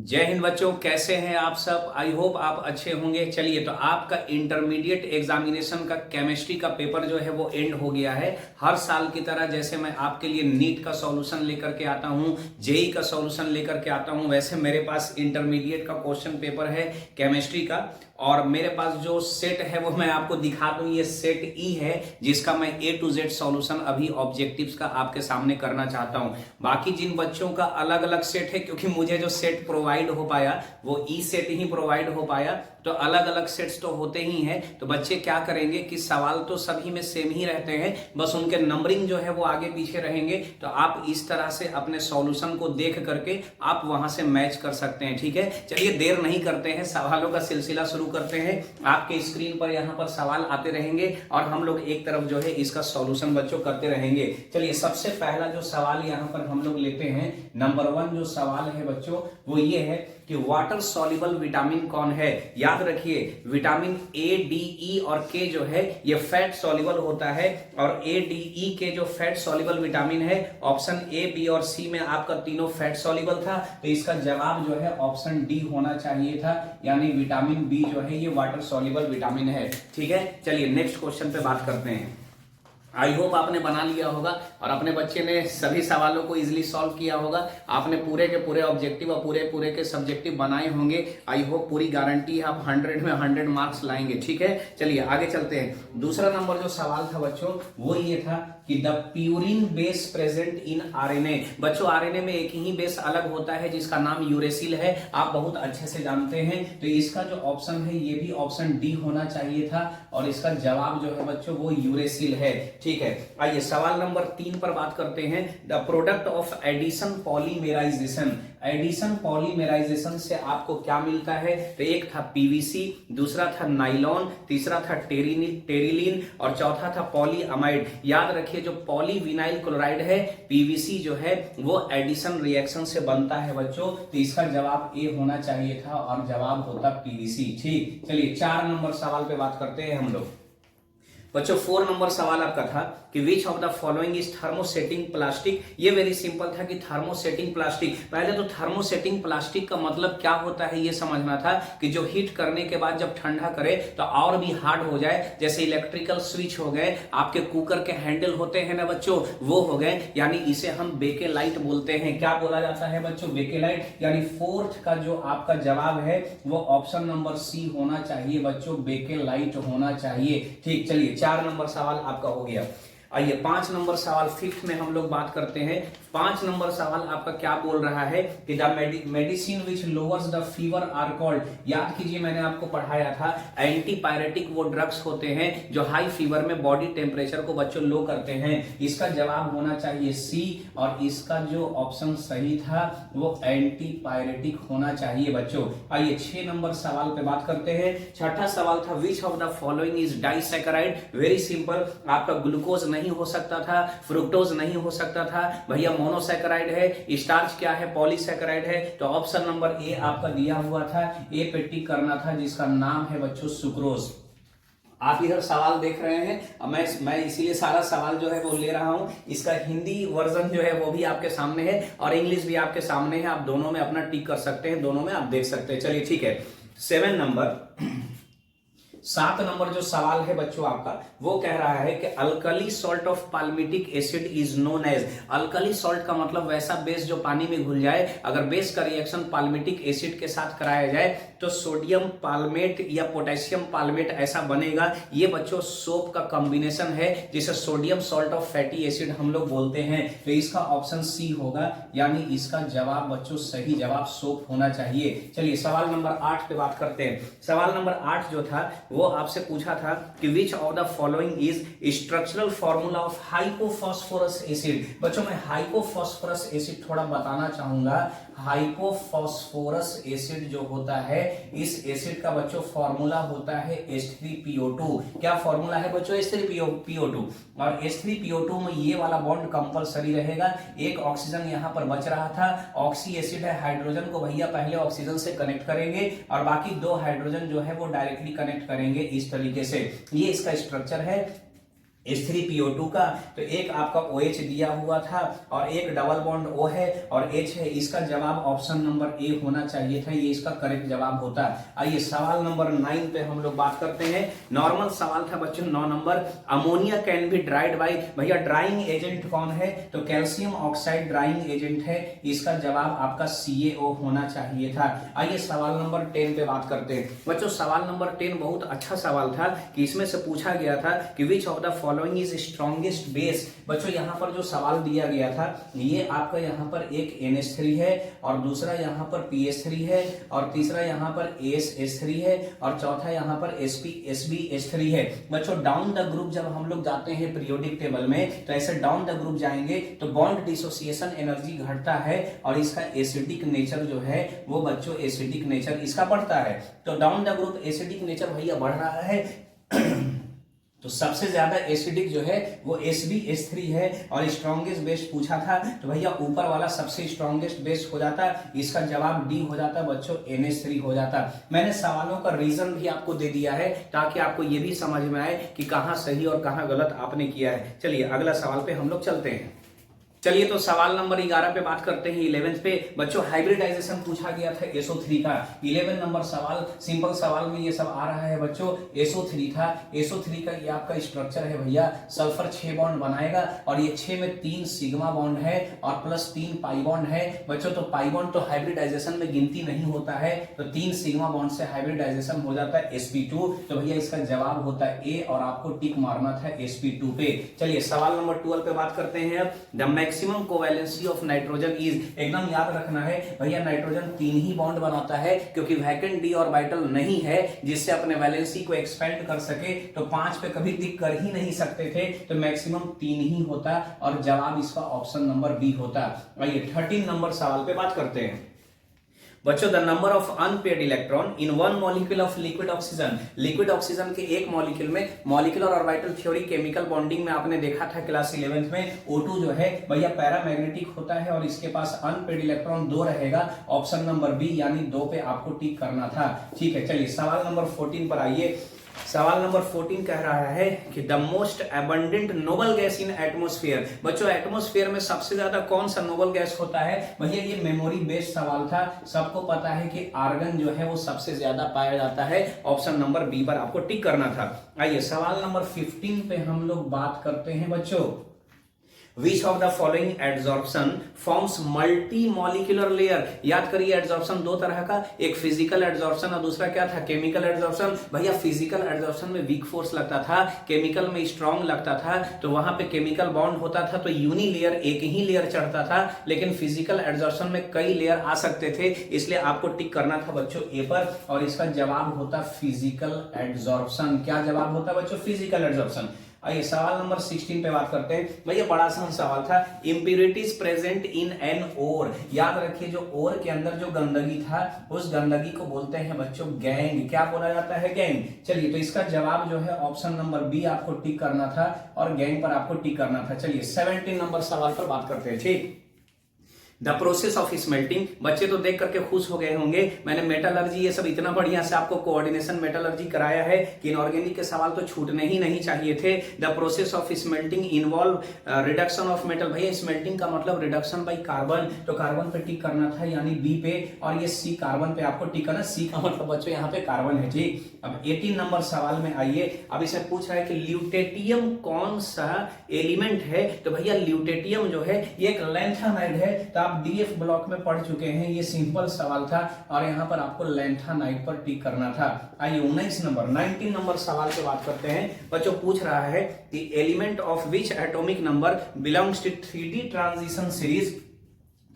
जय हिंद बच्चों, कैसे हैं आप सब। आई होप आप अच्छे होंगे। चलिए, तो आपका इंटरमीडिएट एग्जामिनेशन का केमिस्ट्री का पेपर जो है वो एंड हो गया है। हर साल की तरह जैसे मैं आपके लिए नीट का सॉल्यूशन लेकर के आता हूं, जेई का सॉल्यूशन लेकर के आता हूं, वैसे मेरे पास इंटरमीडिएट का क्वेश्चन पेपर है केमिस्ट्री का। और मेरे पास जो सेट है वो मैं आपको दिखा दूं, ये सेट ई है जिसका मैं ए टू जेड सॉल्यूशन अभी ऑब्जेक्टिव्स का आपके सामने करना चाहता हूं। बाकी जिन बच्चों का अलग अलग सेट है, क्योंकि मुझे जो सेट प्रोवाइड हो पाया वो ई सेट ही प्रोवाइड हो पाया, तो अलग अलग सेट्स तो होते ही हैं। तो बच्चे क्या करेंगे कि सवाल तो सभी में सेम ही रहते हैं, बस उनके नंबरिंग जो है वो आगे पीछे रहेंगे। तो आप इस तरह से अपने सॉल्यूशन को देख करके आप वहां से मैच कर सकते हैं। ठीक है, चलिए देर नहीं करते हैं, सवालों का सिलसिला शुरू करते हैं। आपके स्क्रीन पर यहाँ पर सवाल आते रहेंगे और हम लोग एक तरफ जो है इसका सॉल्यूशन बच्चों करते रहेंगे। चलिए, सबसे पहला जो सवाल यहाँ पर हम लोग लेते हैं, नंबर 1 जो सवाल है बच्चों वो ये है कि वाटर सॉल्युबल विटामिन कौन है। याद रखिए, विटामिन ए, डी, ई और के जो है ये फैट सॉल्युबल होता है, और ए, डी, ई के जो फैट सॉल्युबल विटामिन है, ऑप्शन ए, बी और सी में आपका तीनों फैट सॉल्युबल था, तो इसका जवाब जो है ऑप्शन डी होना चाहिए था, यानी विटामिन बी जो है ये वाटर सॉल्युबल विटामिन है। ठीक है, चलिए नेक्स्ट क्वेश्चन पे बात करते हैं। आई होप आपने बना लिया होगा और अपने बच्चे ने सभी सवालों को इजीली सॉल्व किया होगा। आपने पूरे के पूरे ऑब्जेक्टिव और पूरे पूरे के सब्जेक्टिव बनाए होंगे। आई होप, पूरी गारंटी है आप 100 में 100 मार्क्स लाएंगे। ठीक है, चलिए आगे चलते हैं। दूसरा नंबर जो सवाल था बच्चों वो ये था कि the purine base present in RNA. बच्चों, आरएनए में एक ही बेस अलग होता है जिसका नाम यूरेसिल है, आप बहुत अच्छे से जानते हैं। तो इसका जो ऑप्शन है ये भी ऑप्शन डी होना चाहिए था, और इसका जवाब जो है बच्चों वो यूरेसिल है। ठीक है, आइए सवाल नंबर 3 पर बात करते हैं। The product of addition polymerization. Addition polymerization से आपको क्या मिलता है? तो एक था पीवीसी, दूसरा था नाइलॉन, तीसरा था टेरिलीन और चौथा था पॉलीअमाइड। याद रखिए, जो पॉलीविनाइल क्लोराइड है, पीवीसी जो है वो एडिशन रिएक्शन से बनता है बच्चों, तो इसका जवाब ए होना चाहिए था और जवाब होता पीवीसी। ठीक, चलिए 4 नंबर सवाल पे बात करते हैं हम लोग। बच्चों 4 नंबर सवाल आपका था कि विच of the following is thermosetting plastic. ये वेरी सिंपल था कि थर्मोसेटिंग प्लास्टिक। पहले तो थर्मोसेटिंग प्लास्टिक का मतलब क्या होता है ये समझना था कि जो हीट करने के बाद जब ठंडा करे तो और भी हार्ड हो जाए, जैसे इलेक्ट्रिकल स्विच हो गए, आपके कुकर के हैंडल होते हैं ना बच्चों, वो हो गए, यानी इसे हम बेकेलाइट बोलते हैं। क्या बोला जाता है बच्चों? बेकेलाइट। यानी 4th का जो आपका जवाब है वो ऑप्शन नंबर सी होना चाहिए बच्चों, बेकेलाइट होना चाहिए। ठीक, चलिए 4 नंबर सवाल आपका हो गया। आइए 5 नंबर सवाल 5th में हम लोग बात करते हैं। 5 नंबर सवाल आपका क्या बोल रहा है कि the medicine which lowers the fever are called. याद कीजिए, मैंने आपको पढ़ाया था एंटीपायरेटिक वो ड्रग्स होते हैं जो हाई फीवर में बॉडी टेम्परेचर को बच्चों लो करते हैं। इसका जवाब होना चाहिए सी, और इसका जो ऑप्शन सही था वो एंटीपायरेटिक होना चाहिए बच्चों। आइए 6 नंबर सवाल पे बात करते हैं। छठा सवाल था विच of the following is disaccharide. Very simple, आपका ग्लूकोज नहीं हो सकता था, फ्रुक्टोज नहीं हो सकता था भैया, मोनोसैकेराइड है। स्टार्च क्या है? पॉलीसैकेराइड है। तो ऑप्शन नंबर ए आपका दिया हुआ था, ए पे टिक करना था, जिसका नाम है बच्चों सुक्रोज। आप इधर सवाल देख रहे हैं, मैं इसीलिए सारा सवाल जो है वो ले रहा हूं। इसका हिंदी वर्जन जो है वो भी आपके सामने है और इंग्लिश भी आपके सामने है, आप दोनों में अपना टिक कर सकते हैं, दोनों में आप देख सकते हैं। चलिए ठीक है, 7 नंबर जो सवाल है बच्चों आपका वो कह रहा है कि alkali salt of palmitic acid is known as. Alkali salt का मतलब वैसा बेस जो पानी में घुल जाए। अगर बेस का रिएक्शन पाल्मिटिक एसिड के साथ कराया जाए तो सोडियम पाल्मेट या पोटेशियम पाल्मेट ऐसा बनेगा। ये बच्चों सोप का कॉम्बिनेशन है जिसे sodium salt of fatty acid हम लोग बोलते हैं। तो इसका ऑप्शन सी होगा, यानी इसका जवाब बच्चों सही जवाब सोप होना चाहिए। चलिए सवाल नंबर 8 पे बात करते हैं। सवाल नंबर 8 जो था वो आपसे पूछा था कि विच of the following is structural formula of hypophosphorous acid. बच्चों मैं हाइपोफॉस्फोरस एसिड थोड़ा बताना चाहूंगा। हाइपोफॉस्फोरस एसिड जो होता है, इस एसिड का बच्चों फॉर्मूला होता है H3PO2। क्या फॉर्मूला है बच्चों? H3PO2। और H3PO2 में ये वाला बॉन्ड कंपलसरी रहेगा। एक ऑक्सीजन यहां पर बच रहा था, ऑक्सी एसिड है, हाइड्रोजन को भैया पहले ऑक्सीजन से कनेक्ट करेंगे और बाकी 2 हाइड्रोजन जो है वो डायरेक्टली कनेक्ट करेंगे। इस तरीके से ये इसका स्ट्रक्चर है। H3PO2 का, तो एक आपका OH दिया हुआ था और एक डबल बॉन्ड O है और H है। इसका जवाब ऑप्शन नंबर ए होना चाहिए था, ये इसका करेक्ट जवाब होता। आइए सवाल नंबर 9 पे हम लोग बात करते हैं। नॉर्मल सवाल था बच्चों 9 नंबर। Ammonia can be dried by, भैया ड्राइंग एजेंट कौन है? तो कैल्शियम ऑक्साइड ड्राइंग एजेंट है, इसका जवाब आपका CaO होना चाहिए था। आइए सवाल नंबर 10 पे बात करते हैं बच्चों। सवाल नंबर 10 बहुत अच्छा सवाल था कि इसमें से पूछा गया था कि विच of the following is strongest base. बच्चों यहाँ पर जो सवाल दिया गया था ये आपका यहाँ पर एक NH3 है और दूसरा यहाँ पर PH3 है और तीसरा यहाँ पर ASH3 है और चौथा यहाँ पर SbH3 है। बच्चों डाउन द ग्रुप जब हम लोग जाते हैं पीरियोडिक टेबल में तो ऐसे डाउन द ग्रुप जाएंगे तो बॉन्ड डिसोसिएशन एनर्जी घटता है और इसका एसिडिक नेचर जो है वो बच्चों एसिडिक नेचर इसका बढ़ता है। तो down the group acidic nature भैया बढ़ रहा है तो सबसे ज्यादा एसिडिक जो है वो SbH3 है और स्ट्रॉन्गेस्ट बेस पूछा था तो भैया ऊपर वाला सबसे स्ट्रॉन्गेस्ट बेस हो जाता, इसका जवाब डी हो जाता बच्चों, NH3 हो जाता। मैंने सवालों का रीजन भी आपको दे दिया है ताकि आपको ये भी समझ में आए कि कहां सही और कहां गलत आपने किया है। चलिए अगला सवाल पे हम लोग चलते हैं। चलिए तो सवाल नंबर 11 पे बात करते हैं। 11th पे बच्चों हाइब्रिडाइजेशन पूछा गया था SO3 का। 11 नंबर सवाल, सिंपल सवाल में ये सब आ रहा है बच्चों। SO3 था, SO3 का ये आपका स्ट्रक्चर है भैया, सल्फर 6 बॉन्ड बनाएगा और ये 6 में 3 सिग्मा बॉन्ड है और प्लस 3 पाई बॉन्ड है बच्चों। तो पाई बॉन्ड तो हाइब्रिडाइजेशन में गिनती नहीं होता है, तो 3 सिग्मा बॉन्ड से हाइब्रिडाइजेशन हो जाता है sp2। तो भैया इसका जवाब होता है ए और आपको टिक मारना था sp2 पे। चलिए सवाल नंबर 12 पे बात करते हैं। The maximum covalency of nitrogen is, एकदम याद रखना है भैया नाइट्रोजन 3 ही बॉन्ड बनाता है क्योंकि वैकेंट डी ऑर्बिटल नहीं है जिससे अपने वैलेंसी को एक्सपेंड कर सके, तो 5 पे कभी टिक कर ही नहीं सकते थे, तो मैक्सिमम 3 ही होता और जवाब इसका ऑप्शन नंबर बी होता। आइए 13 नंबर सवाल पे बात करते हैं बच्चों। The number of unpaired electron in one molecule of liquid oxygen, liquid oxygen के एक मॉलिक्यूल में, molecular orbital theory chemical bonding में आपने देखा था क्लास 11th में, O2 जो है भैया पैरामैग्नेटिक होता है और इसके पास अनपेयर्ड इलेक्ट्रॉन 2 रहेगा, ऑप्शन नंबर बी यानी 2 पे आपको टिक करना था। ठीक है चलिए सवाल नंबर 14 पर आइए। सवाल नंबर 14 कह रहा है कि the most abundant noble gas in atmosphere. बच्चों एटमोस्फेयर में सबसे ज्यादा कौन सा नोबल गैस होता है? भैया ये मेमोरी बेस्ड सवाल था, सबको पता है कि आर्गन जो है वो सबसे ज्यादा पाया जाता है, ऑप्शन नंबर बी पर आपको टिक करना था। आइए सवाल नंबर 15 पे हम लोग बात करते हैं बच्चों। Which of the following adsorption forms multi-molecular layer? याद करिए एड्सॉर्प्शन 2 तरह का, एक फिजिकल एड्सॉर्प्शन और दूसरा क्या था? Chemical adsorption. भैया फिजिकल एड्सॉर्प्शन में वीक फोर्स लगता था, केमिकल में स्ट्रॉन्ग लगता था, तो वहां पे केमिकल बॉन्ड होता था तो यूनी लेयर एक ही लेयर चढ़ता था, लेकिन फिजिकल एड्सॉर्प्शन में कई लेयर आ सकते थे, इसलिए आपको टिक करना था बच्चों ए पर और इसका जवाब होता फिजिकल एड्सॉर्प्शन। क्या जवाब होता बच्चों? Physical adsorption. आइए सवाल नंबर 16 पे बात करते हैं भैया, बड़ा सा सवाल था। Impurities present in an ore, याद रखिए जो ओर के अंदर जो गंदगी था उस गंदगी को बोलते हैं बच्चों गैंग। क्या बोला जाता है? गैंग। चलिए तो इसका जवाब जो है ऑप्शन नंबर बी आपको टिक करना था और गैंग पर आपको टिक करना था। चलिए 17 नंबर सवाल पर बात करते हैं। ठीक, द प्रोसेस ऑफ स्मेल्टिंग, बच्चे तो देख करके खुश हो गए होंगे, मैंने मेटलर्जी ये सब इतना बढ़िया से आपको कोऑर्डिनेशन मेटलर्जी कराया है कि इनऑर्गेनिक के सवाल तो छूटने ही नहीं चाहिए थे। The process of smelting involve reduction of metal, भैया स्मेल्टिंग का मतलब रिडक्शन बाई कार्बन, तो कार्बन पे टिक करना था यानी बी पे, और ये सी कार्बन पे आपको टिक करना, सी का मतलब बच्चों यहाँ पे कार्बन है। ठीक, अब 18 नंबर सवाल में आइए। अब इसमें पूछ रहा है कि ल्यूटेटियम कौन सा एलिमेंट है? तो भैया ल्यूटेटियम जो है ये एक लैंथेनाइड है, तो आप डीएफ ब्लॉक में पढ़ चुके हैं, ये सिंपल सवाल था और यहाँ पर आपको लैंथेनाइड पर टिक करना था। आइए 19 नंबर सवाल पे बात करते हैं। बच्चों पूछ रहा है कि element of which atomic number belongs to 3D transition series.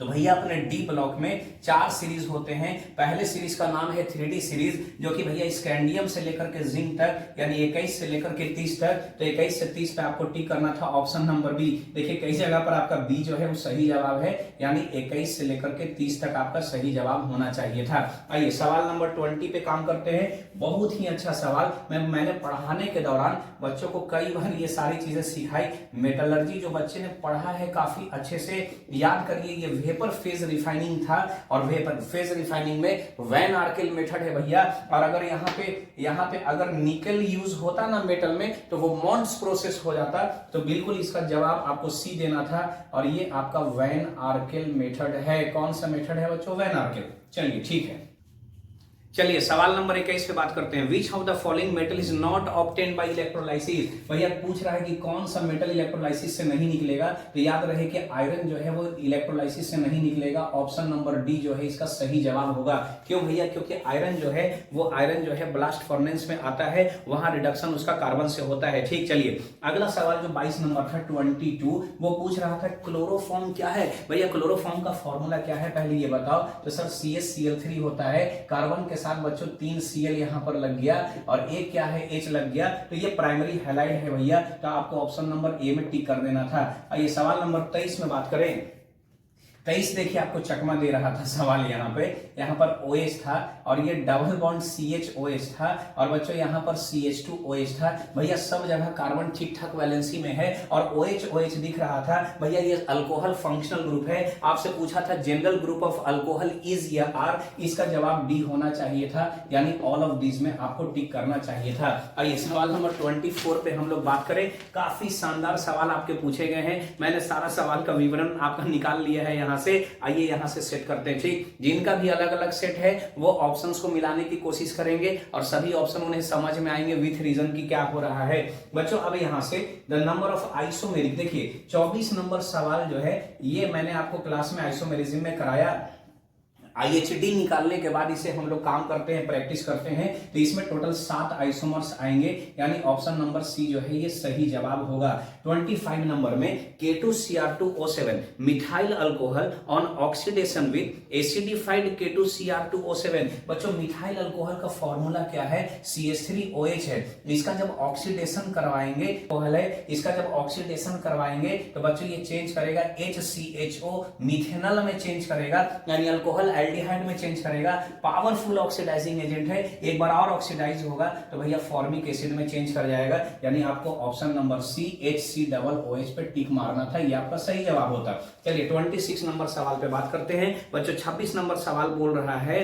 तो भैया अपने डी ब्लॉक में 4 सीरीज होते हैं। पहले सीरीज का नाम है 3D सीरीज, जो कि भैया स्कैंडियम से लेकर के जिंक तक, यानी 21 से लेकर के 30 तक, तो 21 से 30 पे आपको टिक करना था, ऑप्शन नंबर बी। देखिए कई जगह पर आपका बी जो है वो सही जवाब है, यानी 21 से लेकर के 30 तक आपका सही जवाब होना चाहिए था। आइए सवाल नंबर 20 पे काम करते हैं। बहुत ही अच्छा सवाल, मैंने पढ़ाने के दौरान बच्चों को कई बार ये सारी चीजें सिखाई। मेटलर्जी जो बच्चे ने पढ़ा है काफी अच्छे से याद करिए, ये वेपर फेज रिफाइनिंग था, और वेपर फेज रिफाइनिंग में वैन आर्केल मेथड है भैया। और अगर यहाँ पे अगर निकल यूज होता ना मेटल में तो वो मॉन्ट्स प्रोसेस हो जाता। तो बिल्कुल इसका जवाब आपको सी देना था, और ये आपका वैन आर्केल मेथड है। कौन सा मेथड है बच्चों? वैन आर्केल। चलिए ठीक है, चलिए सवाल नंबर 21 पे बात करते हैं। विच of the following metal is not obtain bye electrolysis. भैया पूछ रहा है कि कौन सा मेटल इलेक्ट्रोलाइसिस से नहीं निकलेगा। तो याद रहे कि आयरन जो है वो इलेक्ट्रोलाइसिस से नहीं निकलेगा। ऑप्शन नंबर डी जो है इसका सही जवाब होगा। क्यों भैया? क्योंकि आयरन जो है ब्लास्ट फर्नेस में आता है, वहां रिडक्शन उसका कार्बन से होता है। ठीक, चलिए अगला सवाल जो 22 नंबर था 22, वो पूछ रहा था क्लोरोफॉर्म क्या है। भैया क्लोरोफॉर्म का फॉर्मूला क्या है पहले ये बताओ। तो सर CH होता है, कार्बन के साथ बच्चों 3 Cl यहां पर लग गया, और एक क्या है? H लग गया। तो ये प्राइमरी हैलाइड है भैया। तो आपको ऑप्शन नंबर ए में टिक कर देना था। आइए सवाल नंबर 23 में बात करें। 23 देखिए आपको चकमा दे रहा था सवाल। यहाँ पर OH था, और ये डबल बॉन्ड CHOH था, और बच्चों यहाँ पर CH2OH था। भैया सब जगह कार्बन ठीक ठाक वैलेंसी में है, और OH दिख रहा था। भैया ये अल्कोहल फंक्शनल ग्रुप है। आपसे पूछा था general group of alcohol is या आर, इसका जवाब डी होना चाहिए था, यानी ऑल ऑफ दिस में आपको टिक करना चाहिए था। आइए सवाल नंबर 24 पे हम लोग बात करें। काफी शानदार सवाल आपके पूछे गए हैं। मैंने सारा सवाल का विवरण आपका निकाल लिया है यहाँ से। आइए यहां से सेट करते हैं। ठीक, जिनका भी अलग अलग सेट है वो ऑप्शंस को मिलाने की कोशिश करेंगे, और सभी ऑप्शन उन्हें समझ में आएंगे विथ रीजन की क्या हो रहा है। बच्चों अब यहां से द नंबर ऑफ आइसोमेरिक, देखिए 24 नंबर सवाल जो है ये मैंने आपको क्लास में आइसोमेरिज्म में कराया। IHD निकालने के बाद इसे हम लोग काम करते हैं, प्रैक्टिस करते हैं। तो इसमें टोटल 7 आइसोमर्स आएंगे, यानी ऑप्शन नंबर सी जो है ये सही जवाब होगा। 25 नंबर में K2Cr2O7 methyl alcohol on oxidation with acidified K2Cr2O7। बच्चों मिथाइल अल्कोहल का फॉर्मूला क्या है? CH3OH है। इसका जब ऑक्सीडेशन करवाएंगे इसका जब ऑक्सीडेशन करवाएंगे तो बच्चों ये चेंज करेगा HCHO मिथेनॉल में चेंज करेगा, यानी अल्कोहल एल्डिहाइड में चेंज करेगा। पावरफुल ऑक्सीडाइजिंग एजेंट है, एक बार और ऑक्सीडाइज होगा तो भैया फॉर्मिक एसिड में चेंज कर जाएगा, यानी आपको ऑप्शन नंबर सी HCOOH पे टिक मारना था, ये आपका सही जवाब होता। चलिए 26 नंबर सवाल पे बात करते हैं। बच्चों 26 नंबर सवाल बोल रहा है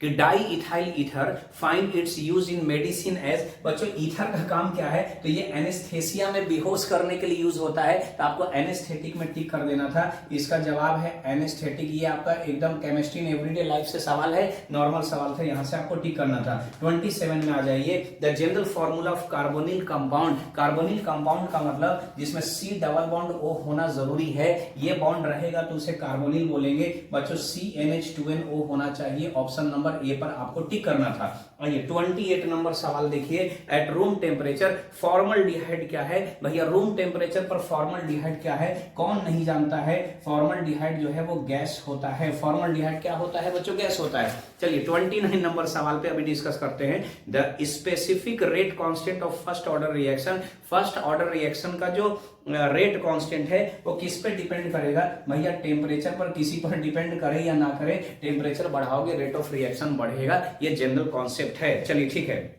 कि diethyl ether find its use in medicine as. बच्चों ईथर का काम क्या है? तो ये एनेस्थेसिया में बेहोश करने के लिए यूज होता है, तो आपको एनेस्थेटिक में टिक कर देना था। इसका जवाब है एनेस्थेटिक। ये आपका एकदम केमिस्ट्री इन एवरीडे लाइफ से सवाल है, नॉर्मल सवाल था, यहां से आपको टिक करना था। 27 में आ जाइए। The general formula of carbonyl compound. Carbonyl compound का मतलब जिसमें C डबल बॉन्ड O होना जरूरी है, ये बॉन्ड रहेगा तो उसे कार्बोनिल बोलेंगे। बच्चों CnH2nO होना चाहिए, ऑप्शन नंबर ए पर आपको टिक करना था। आइए 28 नंबर सवाल देखिए। एट रूम टेम्परेचर फॉर्मल्डिहाइड क्या है? भैया रूम टेम्परेचर पर फॉर्मल्डिहाइड क्या है? कौन नहीं जानता है? फॉर्मल्डिहाइड जो है वो गैस होता है। फॉर्मल्डिहाइड क्या होता है बच्चों? गैस होता है। चलिए 29 नंबर सवाल पे अभी डिस्कस करते हैं। The specific rate constant of first order reaction. First order reaction का जो रेट कांस्टेंट है वो किस पे डिपेंड करेगा? भैया टेम्परेचर पर, किसी पर डिपेंड करे या ना करे, टेम्परेचर बढ़ाओगे रेट ऑफ रिएक्शन बढ़ेगा, ये जनरल कॉन्सेप्ट है। चलिए ठीक है,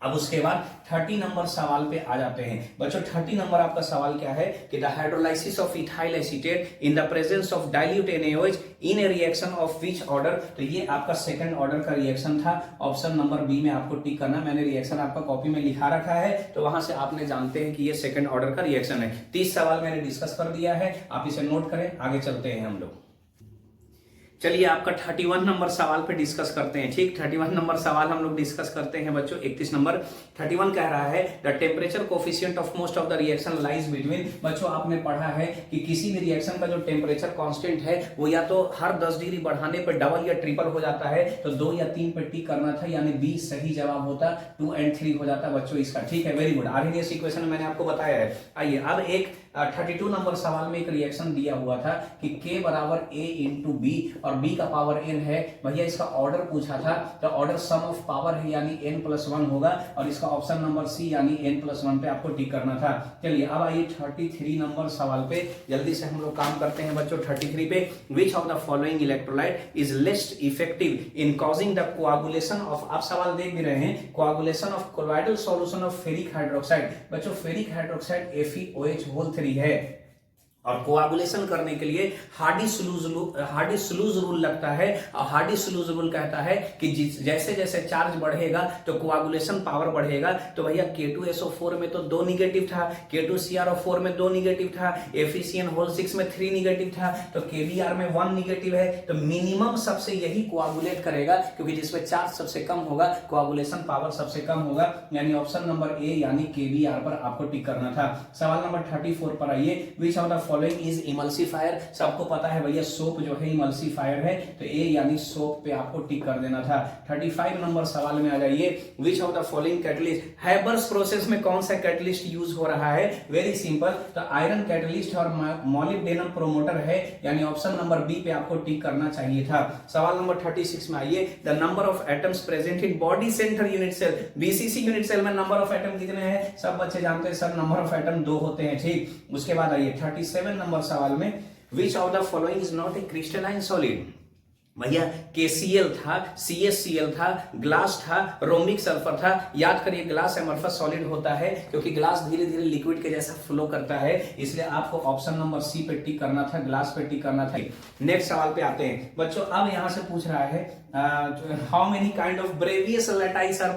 अब उसके बाद 30 नंबर सवाल पे आ जाते हैं। बच्चों 30 नंबर आपका सवाल क्या है कि the hydrolysis of ethyl acetate in the presence of dilute NaOH in A reaction of which order. तो ये आपका सेकंड ऑर्डर का रिएक्शन था, ऑप्शन नंबर बी में आपको टिक करना। मैंने रिएक्शन आपका कॉपी में लिखा रखा है, तो वहां से आपने जानते हैं कि ये सेकंड ऑर्डर का रिएक्शन है। 30 सवाल मैंने डिस्कस कर दिया है, आप इसे नोट करें, आगे चलते हैं हम लोग। चलिए आपका 31 नंबर सवाल पे डिस्कस करते हैं। ठीक, 31 नंबर सवाल हम लोग डिस्कस करते हैं बच्चों। 31 नंबर 31 कह रहा है the temperature coefficient of most of the reaction lies between. बच्चों आपने पढ़ा है कि किसी भी रिएक्शन का जो टेम्परेचर कांस्टेंट है वो या तो हर 10 डिग्री बढ़ाने पर डबल या ट्रिपल हो जाता है, तो 2 या 3 पे टिक करना था, यानी बी सही जवाब होता, 2 और 3 हो जाता बच्चों इसका। ठीक है, वेरी गुड। आर्हेनियस इक्वेशन मैंने आपको बताया है। आइए अब एक 32 नंबर सवाल में एक रिएक्शन दिया हुआ था कि K बराबर A इंटू बी, और B का पावर n है। भैया इसका ऑर्डर पूछा था, तो ऑर्डर सम ऑफ पावर है, यानी n+1 होगा, और इसका ऑप्शन नंबर सी यानी n+1 पे आपको टिक करना था। चलिए अब आइए 33 नंबर सवाल पे जल्दी से हम लोग काम करते हैं बच्चों। 33 पे which of the following electrolyte is least effective in causing the coagulation of, आप सवाल देख भी रहे हैं, coagulation of colloidal solution of ferric hydroxide. बच्चों फेरिक हाइड्रोक्साइड FeOH3 है, और कोआगुलेशन करने के लिए हार्डी स्लूज रूल लगता है। और हार्डी स्लूज रूल कहता है कि जैसे जैसे चार्ज बढ़ेगा तो कोआगुलेशन पावर बढ़ेगा। तो भैया K2SO4 में तो 2 निगेटिव था, K2CrO4 में 2 निगेटिव था, FeCN6 में 3 निगेटिव था, तो KBr में 1 निगेटिव है। तो मिनिमम सबसे यही कोआगुलेट करेगा, क्योंकि जिसमें चार्ज सबसे कम होगा कोआगुलेशन पावर सबसे कम होगा, यानी ऑप्शन नंबर ए यानी KBr पर आपको टिक करना था। सवाल नंबर 34 पर आइए, विच of the following is emulsifier. सबको पता है भैया सोप जो है इमल्सिफायर है, तो ए यानी सोप पे आपको टिक कर देना था। 35 नंबर सवाल में आ जाइए, विच of the following catalyst, Haber's process में कौन सा कैटलिस्ट यूज हो रहा है? वेरी सिंपल, तो आयरन कैटलिस्ट और मॉलिब्डेनम प्रोमोटर है, यानी ऑप्शन नंबर बी पे आपको टिक करना चाहिए था। सवाल नंबर 36 में आइए, the number of atoms present in body centre unit cell. BCC unit cell में नंबर ऑफ एटम कितने हैं? सब बच्चे जानते हैं सर, नंबर ऑफ एटम 2 होते हैं, ठीक। उसके बाद आइए 37 नंबर सवाल में, विच of the following is not a crystalline solid. भैया KCl था, CaCl था, ग्लास था, रोमिक सल्फर था। याद करिए ग्लास एमरफस सॉलिड होता है, क्योंकि ग्लास धीरे धीरे लिक्विड के जैसा फ्लो करता है, इसलिए आपको ऑप्शन नंबर सी पे टिक करना था, ग्लास पे टिक करना था। नेक्स्ट सवाल पे आते हैं बच्चों। अब यहां से पूछ रहा है how many kind of Bravais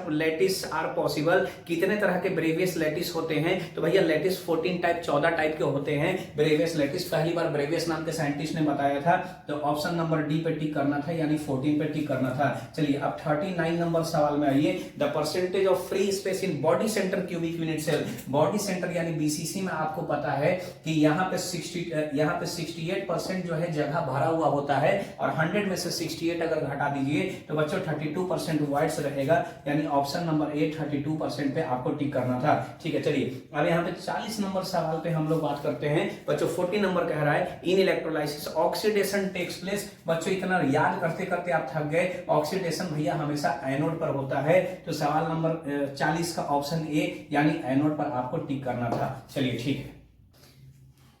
lattice are possible. कितने तरह के ब्रेवियस लैटिस होते हैं? तो भैया लैटिस 14 टाइप के होते हैं ब्रेवियस लैटिस। पहली बार ब्रेवियस नाम के साइंटिस्ट ने बताया था, तो ऑप्शन नंबर डी पे टिक करना था, यानी 14 पे टिक करना था। चलिए अब 39 नंबर सवाल में आइए, the percentage of free space in body centre cubic unit cell. Body centre यानी BCC में आपको पता है कि यहाँ पे 68% जो है जगह भरा हुआ होता है, और 100 में से 68 अगर घटा दीजिए तो बच्चों 32% वॉइड्स रहेगा, यानी ऑप्शन नंबर ए 32% पे आपको टिक करना था। ठीक है, चलिए अब यहाँ पे 40 नंबर सवाल पे हम लोग बात करते हैं बच्चों। 40 नंबर कह रहा है, इन इलेक्ट्रोलाइसिस ऑक्सीडेशन टेक्स प्लेस। बच्चों इतना याद करते करते आप थक गए, ऑक्सीडेशन भैया हमेशा एनोड पर होता है, तो सवाल नंबर 40 का ऑप्शन ए यानी एनोड पर आपको टिक करना था। चलिए ठीक है,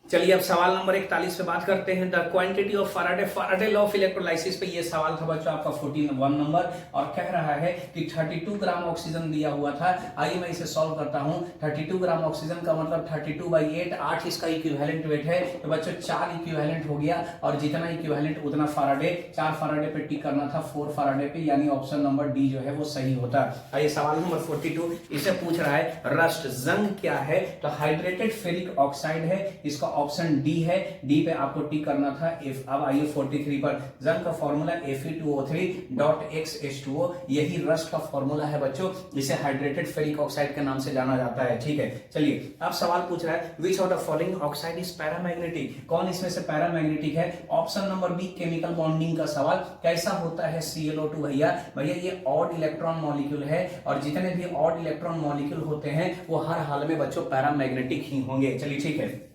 चलिए अब सवाल नंबर 41 पे बात करते हैं, the quantity of Faraday law of electrolysis पे ये सवाल था बच्चों आपका 41 नंबर, और कह रहा है कि 32 ग्राम ऑक्सीजन दिया हुआ था। आइए मैं इसे सॉल्व करता हूं। 32 ग्राम ऑक्सीजन का मतलब 32/8, 8 इसका इक्विवेलेंट वेट है, तो बच्चों 4 इक्विवेलेंट हो गया, और जितना इक्विवेलेंट उतना फैराडे। 4 फैराडे पे टिक करना था, 4 फैराडे पे, यानी ऑप्शन नंबर डी जो है वो सही होता। आइए सवाल नंबर 42, इसे पूछ रहा है रस्ट जंग क्या है? तो हाइड्रेटेड फेरिक ऑक्साइड है, इसका ऑप्शन डी है, डी पे आपको टिक करना था। अब आइए 43 पर, जंग का फॉर्मूला Fe2O3.X H2O, यही रस्ट का फॉर्मूला है बच्चों, इसे हाइड्रेटेड फेरिक ऑक्साइड के नाम से जाना जाता है। ठीक है, चलिए अब सवाल पूछ रहा है, which of the following oxide is paramagnetic. कौन इसमें से पैरामैग्नेटिक है? Option number B chemical bonding का सवाल। कैसा होता है ClO2? भैया ये ऑड इलेक्ट्रॉन मॉलिक्यूल है, और जितने भी ऑड इलेक्ट्रॉन मॉलिक्यूल होते हैं वो हर हाल में बच्चों पैरामैग्नेटिक ही होंगे। चलिए ठीक है,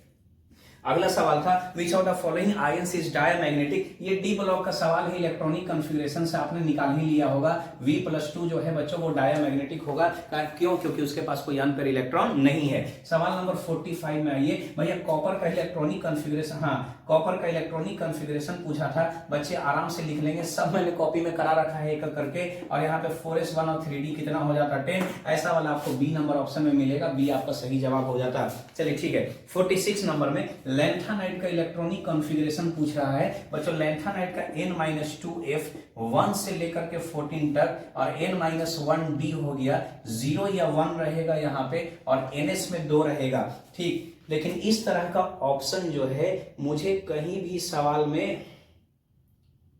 अगला सवाल था, विच of the following ions is diamagnetic. ये डी ब्लॉक का सवाल है, इलेक्ट्रॉनिक कॉन्फ़िगरेशन से आपने निकाल ही लिया होगा। V+2 जो है बच्चों वो डायमैग्नेटिक होगा, क्यों? क्योंकि उसके पास कोई अनपेयर इलेक्ट्रॉन नहीं है। सवाल नंबर 45 में आइए भैया, कॉपर का इलेक्ट्रॉनिक कॉन्फ़िगरेशन, हाँ कॉपर का इलेक्ट्रॉनिक कॉन्फ़िगरेशन पूछा था। बच्चे आराम से लिख लेंगे, सब मैंने कॉपी में करा रखा है एक करके, और यहाँ पे 4s1 और 3d कितना हो जाता है 10, ऐसा वाला आपको बी नंबर ऑप्शन में मिलेगा, बी आपका सही जवाब हो जाता। चलिए ठीक है, 46 नंबर में लैंथानाइड का इलेक्ट्रॉनिक कॉन्फ़िगरेशन पूछ रहा है बच्चों। लैंथानाइड का N-2F 1 से लेकर के 14 तक, और N-1D हो गया, 0 या 1 रहेगा यहाँ पे, और NS में 2 रहेगा। ठीक, लेकिन इस तरह का ऑप्शन जो है मुझे कहीं भी सवाल में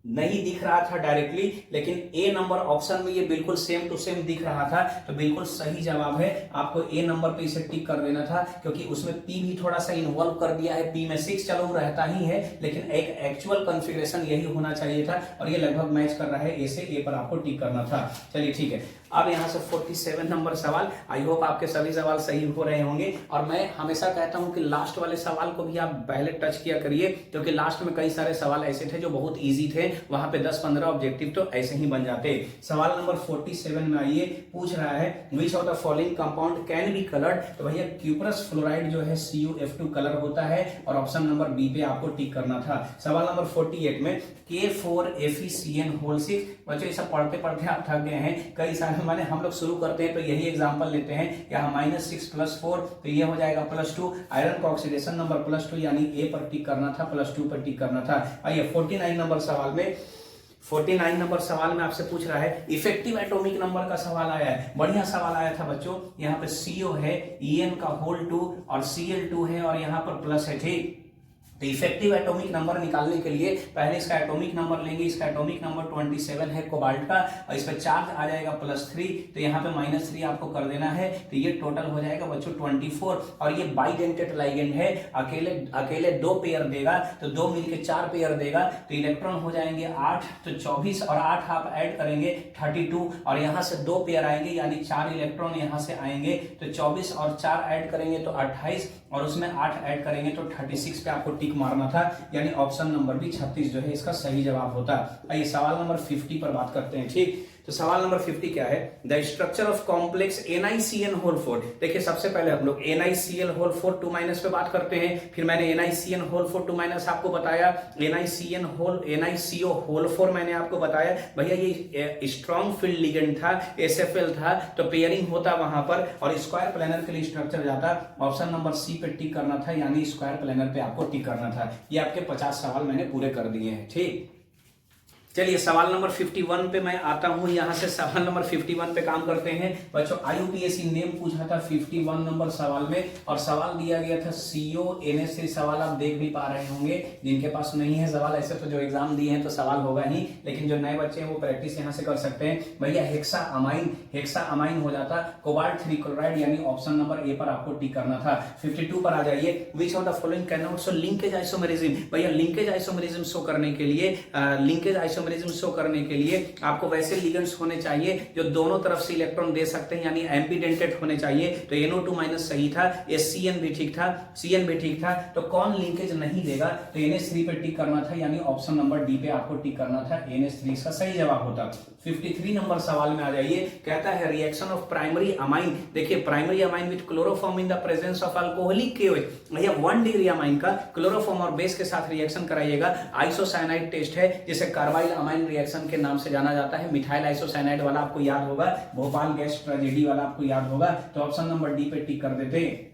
नहीं दिख रहा था डायरेक्टली, लेकिन ए नंबर ऑप्शन में ये बिल्कुल सेम टू सेम दिख रहा था, तो बिल्कुल सही जवाब है। आपको ए नंबर पे इसे टिक कर देना था, क्योंकि उसमें पी भी थोड़ा सा इन्वॉल्व कर दिया है। पी में 6 चलो रहता ही है, लेकिन एक एक्चुअल कॉन्फ़िगरेशन यही होना चाहिए था, और ये लगभग मैच कर रहा है। ए से ए पर आपको टिक करना था। चलिए ठीक है, अब यहाँ से 47 नंबर सवाल। आई होप आपके सभी सवाल सही हो रहे होंगे, और मैं हमेशा कहता हूं कि लास्ट वाले सवाल को भी आप पहले टच किया करिए, क्योंकि लास्ट में कई सारे सवाल ऐसे थे जो बहुत इजी थे, वहां पे 10-15 ऑब्जेक्टिव तो ऐसे ही बन जाते। सवाल नंबर 47 में आइए, पूछ रहा है which of the following compound can be coloured, तो भैया क्यूप्रस फ्लोराइड जो है CuF2 कलर होता है और ऑप्शन नंबर बी पे आपको टिक करना था। सवाल नंबर 48 में K4FeCN6, बच्चों ये सब पढ़ते पढ़ते आप थक गए हैं, कई सारे माने हम लोग शुरू करते हैं तो यही एग्जांपल लेते हैं, यहाँ -6 + 4 तो ये हो जाएगा +2, आयरन का ऑक्सीडेशन नंबर +2 यानी ए पर टिक करना था, +2 पर टिक करना था। आइए 49 नंबर सवाल में आपसे पूछ रहा है इफेक्टिव एटॉमिक नंबर का सवाल आया है, बढ़िया सवाल आया था बच्चों। यहाँ पे CO है, En का होल 2 और Cl2 है और यहाँ पर प्लस है, ठीक। तो इफेक्टिव एटॉमिक नंबर निकालने के लिए पहले इसका एटॉमिक नंबर लेंगे, इसका एटॉमिक नंबर 27 है कोबाल्ट का और इस पर चार्ज आ जाएगा +3, तो यहाँ पे -3 आपको कर देना है, तो ये टोटल हो जाएगा बच्चों 24। और ये बाइडेंटेड लाइगेंड है, अकेले 2 पेयर देगा तो 2 मिलके 4 पेयर देगा, तो इलेक्ट्रॉन हो जाएंगे 8, तो 24 और 8 आप ऐड करेंगे 32 और यहाँ से 2 पेयर आएंगे यानी 4 इलेक्ट्रॉन यहाँ से आएंगे, तो 24 और 4 ऐड करेंगे तो 28 और उसमें 8 ऐड करेंगे तो 36 पे आपको टिक मारना था, यानी ऑप्शन नंबर भी 36 जो है इसका सही जवाब होता। आइए सवाल नंबर 50 पर बात करते हैं, ठीक। तो सवाल नंबर 50 क्या है, the structure of complex NiCN4। देखिए सबसे पहले हम लोग NiCl4 2- पे बात करते हैं, फिर मैंने NiCN4 2- आपको बताया, NiCO4 मैंने आपको बताया, भैया ये स्ट्रॉन्ग फील्ड लिगेंड था, SFL था, तो पेयरिंग होता वहां पर और स्क्वायर प्लेनर के लिए स्ट्रक्चर जाता, ऑप्शन नंबर सी पे टिक करना था, यानी स्क्वायर प्लेनर पे आपको टिक करना था। ये आपके 50 सवाल मैंने पूरे कर दिए हैं, ठीक। चलिए सवाल नंबर 51 पे मैं आता हूं, यहां से सवाल नंबर 51 पे काम करते हैं बच्चों। IUPAC नेम पूछा था 51 नंबर सवाल में और सवाल दिया गया था CONH3। सवाल आप देख भी पा रहे होंगे, जिनके पास नहीं है सवाल, ऐसे तो जो एग्जाम दिए हैं तो सवाल होगा ही, लेकिन जो नए बच्चे हैं वो प्रैक्टिस यहां से कर सकते हैं। भैया हेक्सा अमाइन हो जाता, कोबाल्ट 3 क्लोराइड, यानी ऑप्शन नंबर ए पर आपको टिक करना था। 52 पर आ जाइए, विच of the following can not show linkage isomerism. भैया लिंकेज आइसोमेरिज्म शो करने के लिए शो करने के लिए आपको वैसे लिगेंड्स होने चाहिए जो दोनों तरफ से इलेक्ट्रॉन दे सकते हैं, यानी एम्बीडेंटेड होने चाहिए, तो NO2- सही था, ये CN भी ठीक था, तो कौन लिंकेज नहीं देगा, तो NH3 पे टिक करना था, यानी ऑप्शन नंबर डी पे आपको टिक करना था, NH3 इसका सही जवाब होता। 53 नंबर सवाल में आ जाइए, कहता है रिएक्शन ऑफ प्राइमरी अमाइन। देखिए primary amine with chloroform in the presence of alcoholic KOH, भैया 1 डिग्री अमाइन का क्लोरोफॉर्म और बेस के साथ रिएक्शन कराइएगा। आइसोसाइनाइड टेस्ट है जिसे कार्बाइल अमाइन रिएक्शन के नाम से जाना जाता है। मिथाइल आइसोसाइनाइड वाला आपको याद होगा, भोपाल गैस ट्रेजेडी वाला आपको याद होगा, तो ऑप्शन नंबर डी पे टिक कर देते हैं।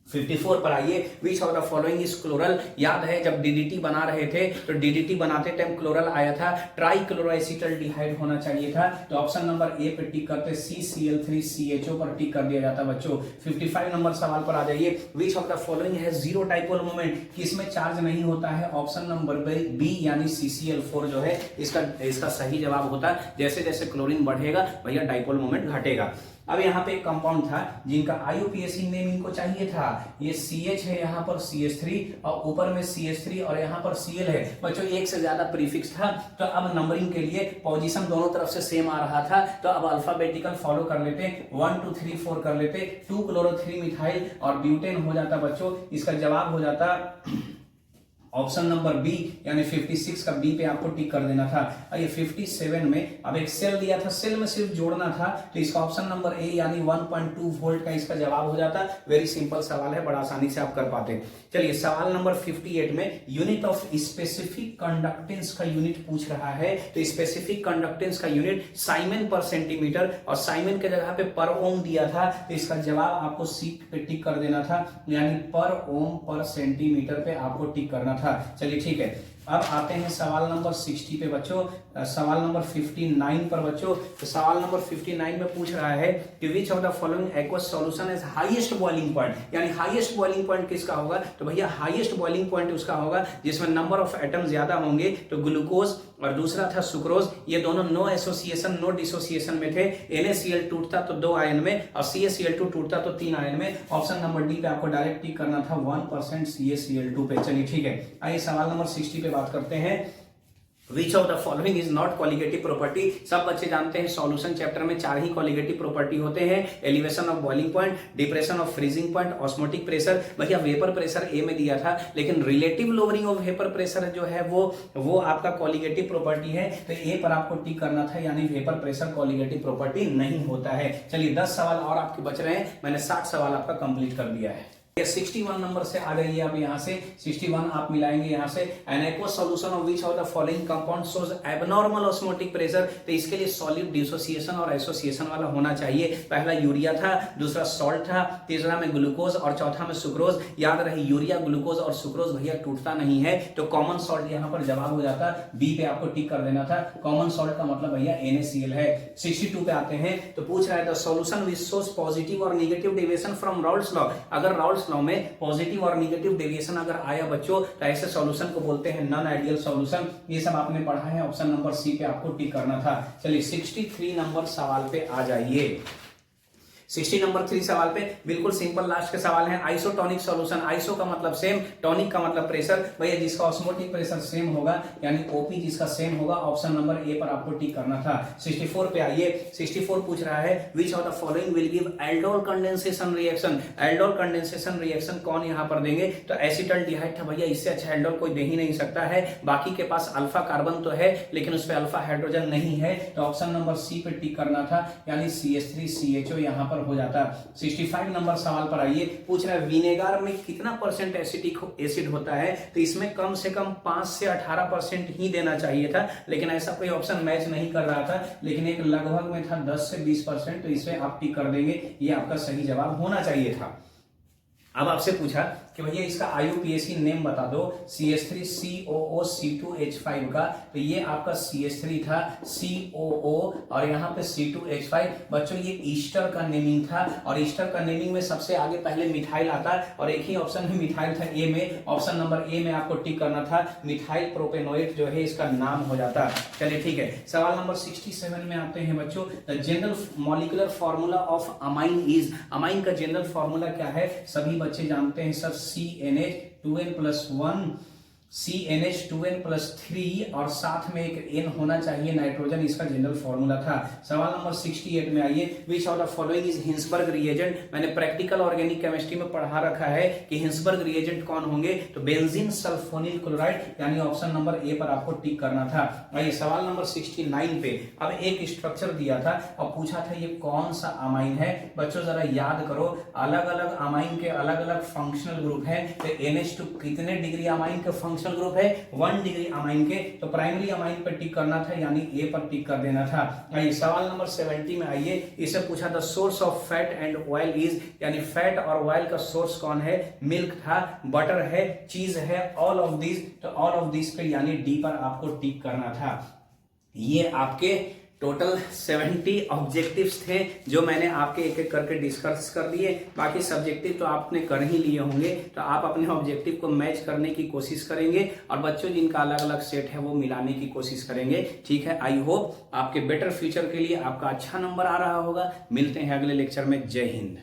54 पर आइए, विच of the following is chloral. याद है जब DDT बना रहे थे तो DDT बनाते टाइम क्लोरल आया था, ट्राई क्लोरोएसिटल्डिहाइड होना चाहिए था, तो ऑप्शन नंबर ए पे टिक करते, CCl3CHO पर टिक कर दिया जाता बच्चों। 55 नंबर सवाल पर आ जाइए, विच ऑफ द फॉलोइंग है जीरो डाइपोल मोमेंट, किसमें चार्ज नहीं होता है, ऑप्शन नंबर बी यानी CCl4 जो है इसका सही जवाब होता। जैसे जैसे क्लोरीन बढ़ेगा भैया डाइपोल मोमेंट घटेगा। अब यहाँ पे एक कंपाउंड था जिनका IUPAC नेम इनको चाहिए था, ये CH है, यहाँ पर CH3 और ऊपर में CH3 और यहाँ पर Cl है। बच्चों एक से ज्यादा प्रीफिक्स था, तो अब नंबरिंग के लिए पोजीशन दोनों तरफ से सेम आ रहा था, तो अब अल्फाबेटिकल फॉलो कर लेते, 1 2 3 4 कर लेते, 2 क्लोरो 3 मिथाइल और ब्यूटेन हो जाता बच्चों, इसका जवाब हो जाता ऑप्शन नंबर बी, यानी 56 का बी पे आपको टिक कर देना था। ये 57 में अब एक सेल दिया था, सेल में सिर्फ जोड़ना था, तो इसका ऑप्शन नंबर ए यानी 1.2 वोल्ट का इसका जवाब हो जाता। वेरी सिंपल सवाल है, बड़ा आसानी से आप कर पाते। चलिए सवाल नंबर 58 में यूनिट ऑफ स्पेसिफिक कंडक्टेंस का यूनिट पूछ रहा है, तो स्पेसिफिक कंडक्टेंस का यूनिट साइमन पर सेंटीमीटर और साइमन के जगह पे पर ओम दिया था, तो इसका जवाब आपको सी पे टिक कर देना था, यानी पर ओम पर सेंटीमीटर पे आपको टिक करना था। चलिए ठीक है, अब आते हैं सवाल नंबर 60 पे बच्चों, सवाल नंबर 59 पर बच्चों। तो सवाल नंबर 59 में पूछ रहा है कि विच of the following aqueous solution is highest boiling point, यानी हाईएस्ट बॉइलिंग पॉइंट किसका होगा, तो भैया हाईएस्ट बॉइलिंग पॉइंट उसका होगा जिसमें नंबर ऑफ एटम ज्यादा होंगे, तो ग्लूकोज और दूसरा था सुक्रोज, ये दोनों नो एसोसिएशन नो डिसोसिएशन में थे। NaCl टूटता तो 2 आयन में और CaCl2 टूटता तो 3 आयन में, ऑप्शन नंबर डी पे आपको डायरेक्ट टिक करना था 1% CaCl2 पे। चलिए ठीक है, आइए सवाल नंबर 60 पे बात करते हैं। विच of the following is not colligative property. सब बच्चे जानते हैं सॉल्यूशन चैप्टर में 4 ही कॉलिगेटिव प्रॉपर्टी होते हैं, elevation of boiling point, depression of freezing point, osmotic pressure. भैया वेपर प्रेशर ए में दिया था, लेकिन relative lowering of vapour pressure जो है वो आपका कॉलिगेटिव प्रॉपर्टी है, तो ए पर आपको टिक करना था, यानी वेपर प्रेशर कॉलिगेटिव प्रॉपर्टी नहीं होता है। चलिए 10 सवाल और आपके बच रहे हैं, मैंने 60 सवाल आपका कंप्लीट कर दिया है। 61 नंबर से आ गई है। अब यहाँ से 61 आप मिलाएंगे यहाँ से, an aqueous solution of which of the following compound shows abnormal osmotic pressure. तो इसके लिए सॉलिड डिसोसिएशन और एसोसिएशन वाला होना चाहिए। पहला यूरिया था, दूसरा सॉल्ट था, तीसरा में ग्लूकोज और चौथा में सुक्रोज। याद रहे यूरिया, ग्लूकोज और सुक्रोज भैया टूटता नहीं है, तो कॉमन सॉल्ट यहाँ पर जवाब हो जाता। बी पे आपको टिक कर देना था, कॉमन सॉल्ट का मतलब भैया NaCl है। 62 पे आते हैं, तो पूछ रहा है the solution which shows positive और negative deviation from Raoult's law. अगर राउल्ट्स लॉ में पॉजिटिव और नेगेटिव डेविएशन अगर आया बच्चों, तो ऐसे सॉल्यूशन को बोलते हैं नॉन आइडियल सॉल्यूशन। ये सब आपने पढ़ा है, ऑप्शन नंबर सी पे आपको टिक करना था। चलिए 63 नंबर सवाल पे आ जाइए। 60 नंबर 3 सवाल पे बिल्कुल सिंपल लास्ट के सवाल है। आइसोटोनिक सॉल्यूशन, आइसो का मतलब सेम, टॉनिक का मतलब प्रेशर। भैया जिसका ऑस्मोटिक प्रेशर सेम होगा यानी ओपी जिसका सेम होगा, ऑप्शन नंबर ए पर आपको टिक करना था। 64 पे आइए। 64 पूछ रहा है which of the following will give aldol condensation reaction. Aldol condensation reaction कौन यहां पर देंगे, तो एसिटल्डिहाइड था भैया, इससे अच्छा एल्डोल कोई दे ही नहीं सकता है। बाकी के पास अल्फा कार्बन तो है, लेकिन उस पर अल्फा हाइड्रोजन नहीं है, तो ऑप्शन नंबर सी पे टिक करना था, यानी CH3CHO यहां पर हो जाता। 65 नंबर सवाल पर आइए। पूछ रहा है विनेगर में कितना परसेंट एसिटिक एसिड होता है, तो इसमें कम से कम 5 से 18% ही देना चाहिए था, लेकिन ऐसा कोई ऑप्शन मैच नहीं कर रहा था, लेकिन एक लगभग में था 10 से 20%, तो इसमें आप टिक कर देंगे, ये आपका सही जवाब होना चाहिए था। अब आपसे पूछा कि भैया इसका IUPAC नेम बता दो, CH3COO C2H5 का, तो ये आपका CH3 था, COO और यहाँ पे C2H5। बच्चों ये ईस्टर का नेमिंग था, और ईस्टर का नेमिंग में सबसे आगे पहले मिथाइल आता, और एक ही ऑप्शन में मिथाइल था ए में, ऑप्शन नंबर ए में आपको टिक करना था, मिथाइल प्रोपेनोएट जो है इसका नाम हो जाता। चलिए ठीक है, सवाल नंबर 67 में आते हैं बच्चों। The general molecular formula of amine is. Amine का जनरल फॉर्मूला क्या है, सभी बच्चे जानते हैं सर, CNH2n+1, CNH2n+3 और साथ में एक N होना चाहिए नाइट्रोजन, इसका जनरल फॉर्मूला था। सवाल नंबर 68 में आइए। विच of the following is Hinsberg reagent. मैंने प्रैक्टिकल ऑर्गेनिक केमिस्ट्री में पढ़ा रखा है कि हिंसबर्ग रिएजेंट कौन होंगे, तो बेंजीन सल्फोनिल क्लोराइड, यानी ऑप्शन नंबर ए पर आपको टिक करना था। आइए सवाल नंबर 69 पे। अब एक स्ट्रक्चर दिया था और पूछा था ये कौन सा अमाइन है। बच्चों जरा याद करो, अलग अलग अमाइन के अलग अलग फंक्शनल ग्रुप है, तो NH2 कितने डिग्री अमाइन के फंक्शनल ग्रुप है, 1 डिग्री अमाइन के, तो प्राइमरी अमाइन पर टिक करना था, यानी ए पर टिक कर देना था। आइए सवाल नंबर 70 में आइए। इसे पूछा था source of fat and oil is, यानी फैट और ऑयल का सोर्स कौन है, मिल्क था, बटर है, चीज है, ऑल ऑफ दिस, तो ऑल ऑफ दिस पे यानी डी पर आपको टिक करना था। ये आपके टोटल 70 ऑब्जेक्टिव्स थे जो मैंने आपके एक एक करके डिस्कस कर दिए। बाकी सब्जेक्टिव तो आपने कर ही लिए होंगे, तो आप अपने ऑब्जेक्टिव को मैच करने की कोशिश करेंगे, और बच्चों जिनका अलग अलग सेट है वो मिलाने की कोशिश करेंगे। ठीक है, आई होप आपके बेटर फ्यूचर के लिए आपका अच्छा नंबर आ रहा होगा। मिलते हैं अगले लेक्चर में। जय हिंद।